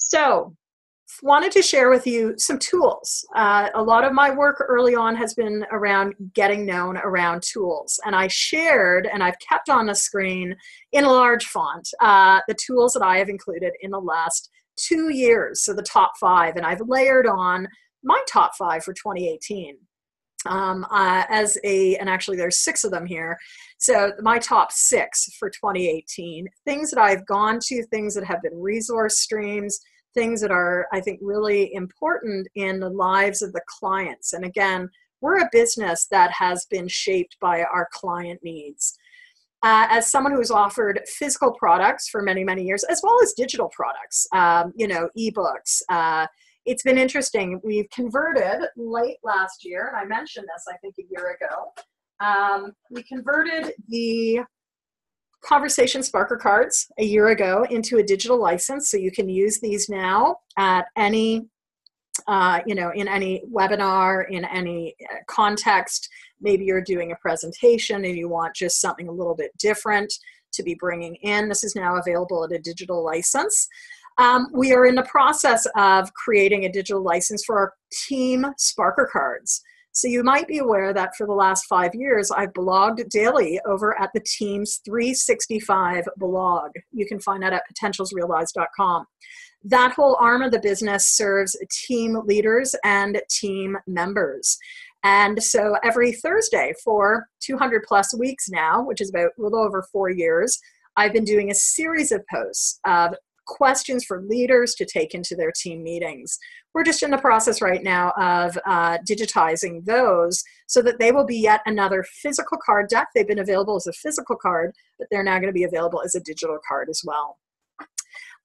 So, wanted to share with you some tools. A lot of my work early on has been around getting known around tools. And I shared, and I've kept on the screen in a large font, the tools that I have included in the last 2 years. So the top 5, and I've layered on my top 5 for 2018. And actually there's 6 of them here. So my top 6 for 2018, things that I've gone to, things that have been resource streams, things that are, I think, really important in the lives of the clients. And again, we're a business that has been shaped by our client needs. As someone who's offered physical products for many, many years, as well as digital products, ebooks, it's been interesting. We've converted late last year, and I mentioned this, I think, a year ago. We converted the Conversation Sparker cards a year ago into a digital license, so you can use these now at any, in any webinar, in any context. Maybe you're doing a presentation and you want just something a little bit different to be bringing in. This is now available at a digital license. We are in the process of creating a digital license for our team Sparker cards. So you might be aware that for the last 5 years, I've blogged daily over at the Teams 365 blog. You can find that at potentialsrealized.com. That whole arm of the business serves team leaders and team members. And so every Thursday for 200 plus weeks now, which is about a little over 4 years, I've been doing a series of posts of questions for leaders to take into their team meetings. We're just in the process right now of digitizing those so that they will be yet another physical card deck. They've been available as a physical card, but they're now going to be available as a digital card as well.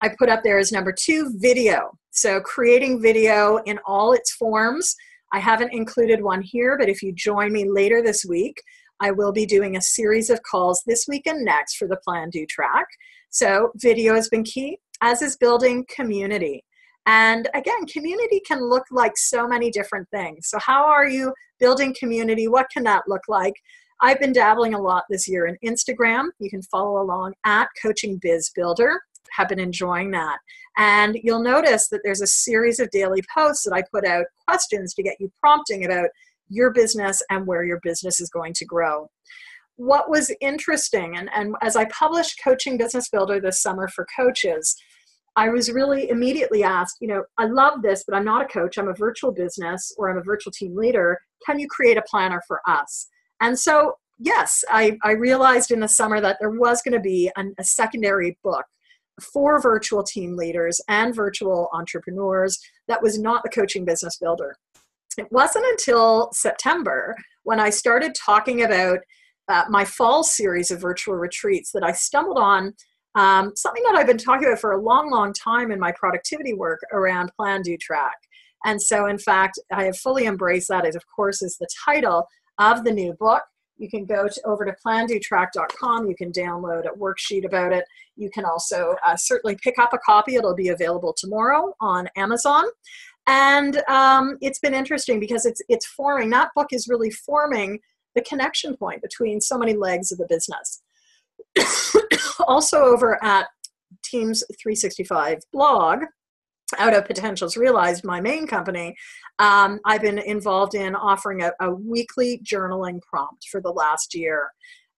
I put up there as number 2, video. So creating video in all its forms. I haven't included one here, but if you join me later this week, I will be doing a series of calls this week and next for the PlanDoTrack. So video has been key, as is building community. And again, community can look like so many different things. So how are you building community? What can that look like? I've been dabbling a lot this year in Instagram. You can follow along at Coaching Biz Builder. Have been enjoying that. And you'll notice that there's a series of daily posts that I put out, questions to get you prompting about your business and where your business is going to grow. What was interesting, and as I published Coaching Business Builder this summer for coaches, I was really immediately asked, I love this, but I'm not a coach. I'm a virtual business or I'm a virtual team leader. Can you create a planner for us? And so, yes, I realized in the summer that there was going to be a secondary book for virtual team leaders and virtual entrepreneurs that was not the Coaching Business Builder. It wasn't until September when I started talking about my fall series of virtual retreats that I stumbled on something that I've been talking about for a long, long time in my productivity work around PlanDoTrack. And so, in fact, I have fully embraced that. It, of course, is the title of the new book. You can go over to PlanDoTrack.com. You can download a worksheet about it. You can also certainly pick up a copy. It'll be available tomorrow on Amazon. And it's been interesting because it's forming, that book is really forming the connection point between so many legs of the business. Also over at Teams 365 blog, out of Potentials Realized, my main company, I've been involved in offering a weekly journaling prompt for the last year.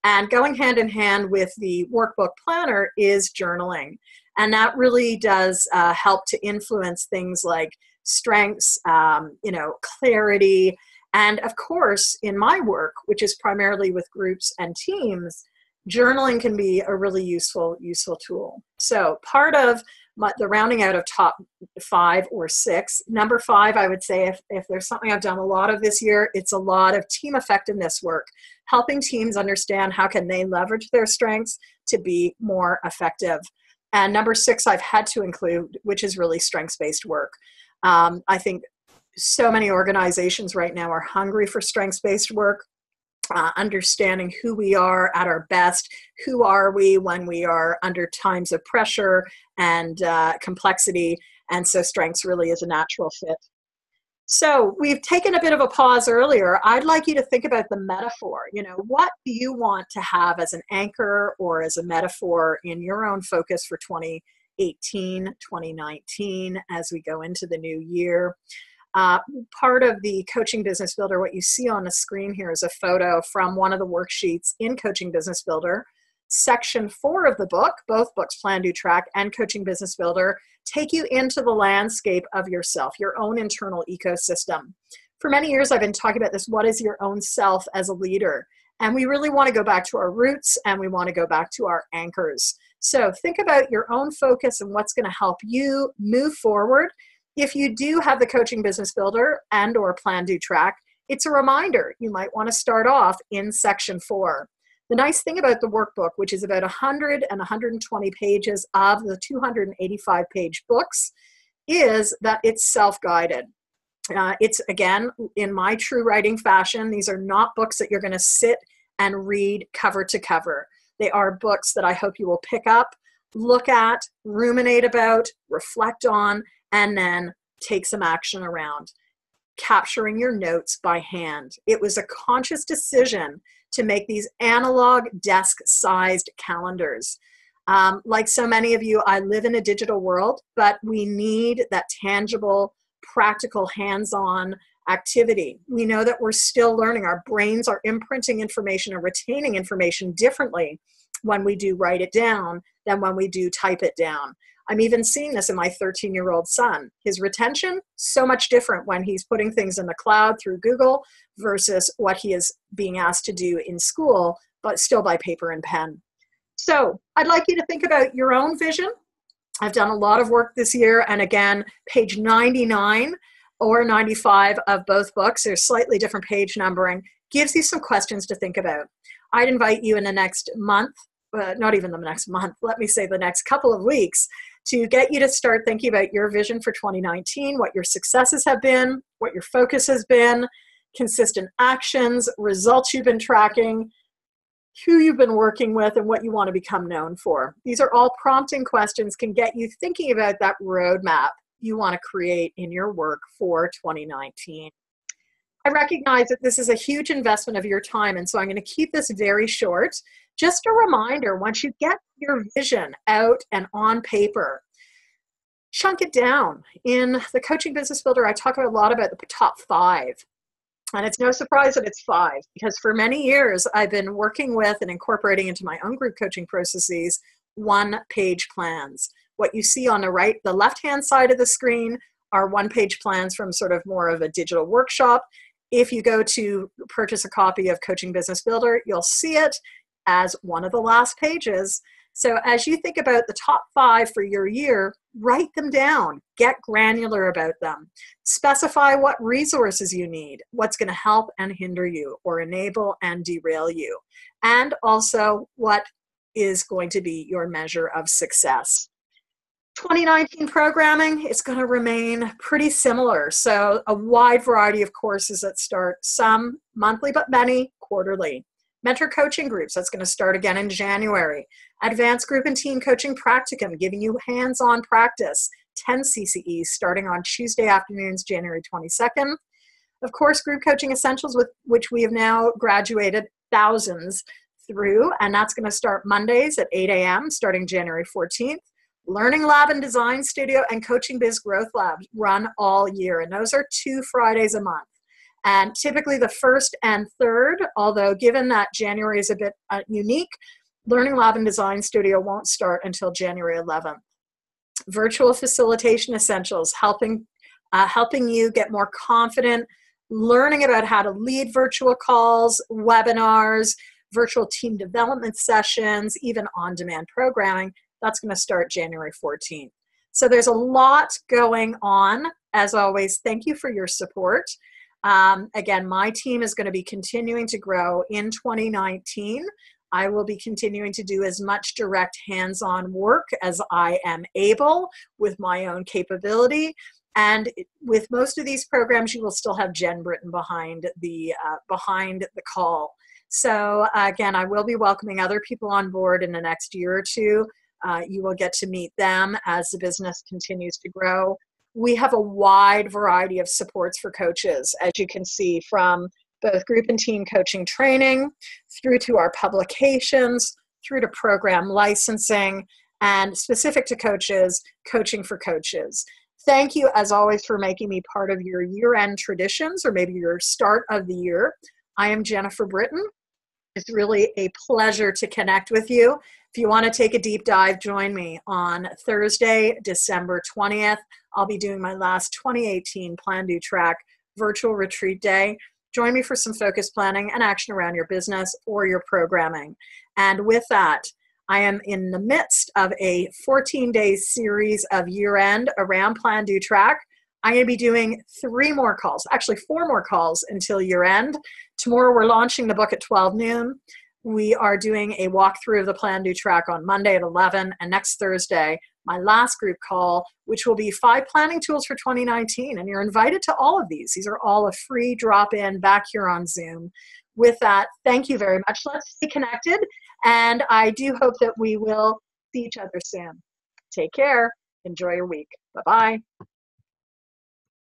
And going hand in hand with the workbook planner is journaling. And that really does help to influence things like strengths, clarity. And of course, in my work, which is primarily with groups and teams, journaling can be a really useful tool. So part of the rounding out of top 5 or 6, number 5, I would say if there's something I've done a lot of this year, it's a lot of team effectiveness work, helping teams understand how can they leverage their strengths to be more effective. And number 6 I've had to include, which is really strengths-based work. I think so many organizations right now are hungry for strengths-based work. Understanding who we are at our best, who are we when we are under times of pressure and complexity, and so strengths really is a natural fit. So we've taken a bit of a pause earlier. I'd like you to think about the metaphor. What do you want to have as an anchor or as a metaphor in your own focus for 2018? 2018, 2019, as we go into the new year. Part of the Coaching Business Builder, what you see on the screen here is a photo from one of the worksheets in Coaching Business Builder. Section 4 of the book, both books, Plan, Do, Track, and Coaching Business Builder, take you into the landscape of yourself, your own internal ecosystem. For many years, I've been talking about this, what is your own self as a leader? And we really want to go back to our roots, and we want to go back to our anchors. So think about your own focus and what's going to help you move forward. If you do have the Coaching Business Builder and or Plan, Do, Track, it's a reminder you might want to start off in Section 4. The nice thing about the workbook, which is about 100 and 120 pages of the 285-page books, is that it's self-guided. It's, again, in my true writing fashion. These are not books that you're going to sit and read cover to cover. They are books that I hope you will pick up, look at, ruminate about, reflect on, and then take some action around. Capturing your notes by hand. It was a conscious decision to make these analog desk-sized calendars. Like so many of you, I live in a digital world, but we need that tangible, practical, hands-on activity. We know that we're still learning. Our brains are imprinting information and retaining information differently when we do write it down than when we do type it down. I'm even seeing this in my 13-year-old son. His retention, so much different when he's putting things in the cloud through Google versus what he is being asked to do in school, but still by paper and pen. So I'd like you to think about your own vision. I've done a lot of work this year, and again, page 99 or 95 of both books, there's slightly different page numbering, gives you some questions to think about. I'd invite you in the next month, not even the next month, let me say the next couple of weeks, to get you to start thinking about your vision for 2019, what your successes have been, what your focus has been, consistent actions, results you've been tracking, who you've been working with, and what you want to become known for. These are all prompting questions, can get you thinking about that roadmap you want to create in your work for 2019. I recognize that this is a huge investment of your time, and so I'm going to keep this very short. Just a reminder, once you get your vision out and on paper, chunk it down. In the Coaching Business Builder, I talk a lot about the top 5. And it's no surprise that it's 5, because for many years, I've been working with and incorporating into my own group coaching processes one-page plans. What you see on the left-hand side of the screen are one-page plans from sort of more of a digital workshop. If you go to purchase a copy of Coaching Business Builder, you'll see it as one of the last pages. So as you think about the top 5 for your year, write them down, get granular about them, specify what resources you need, what's going to help and hinder you or enable and derail you, and also what is going to be your measure of success. 2019 programming is going to remain pretty similar. So a wide variety of courses that start, some monthly, but many quarterly. Mentor coaching groups, that's going to start again in January. Advanced group and team coaching practicum, giving you hands-on practice, 10 CCEs starting on Tuesday afternoons, January 22nd. Of course, group coaching essentials, with which we have now graduated thousands through, and that's going to start Mondays at 8 a.m. starting January 14th. Learning Lab and Design Studio and Coaching Biz Growth Lab run all year, and those are 2 Fridays a month. And typically the 1st and 3rd, although given that January is a bit unique, Learning Lab and Design Studio won't start until January 11th. Virtual Facilitation Essentials, helping you get more confident, learning about how to lead virtual calls, webinars, virtual team development sessions, even on-demand programming. That's going to start January 14th. So there's a lot going on. As always, thank you for your support. Again, my team is going to be continuing to grow in 2019. I will be continuing to do as much direct hands-on work as I am able with my own capability. And with most of these programs, you will still have Jen Britton behind the call. So again, I will be welcoming other people on board in the next year or two. You will get to meet them as the business continues to grow. We have a wide variety of supports for coaches, as you can see, from both group and team coaching training, through to our publications, through to program licensing, and specific to coaches, coaching for coaches. Thank you, as always, for making me part of your year-end traditions or maybe your start of the year. I am Jennifer Britton. It's really a pleasure to connect with you. If you want to take a deep dive, join me on Thursday, December 20th. I'll be doing my last 2018 PlanDoTrack virtual retreat day. Join me for some focus planning and action around your business or your programming. And with that, I am in the midst of a 14-day series of year-end around PlanDoTrack. I'm going to be doing 3 more calls, actually 4 more calls until year-end. Tomorrow we're launching the book at 12 noon. We are doing a walkthrough of the PlanDoTrack on Monday at 11, and next Thursday, my last group call, which will be 5 planning tools for 2019. And you're invited to all of these. These are all a free drop-in back here on Zoom. With that, thank you very much. Let's stay connected, and I do hope that we will see each other soon. Take care. Enjoy your week. Bye-bye.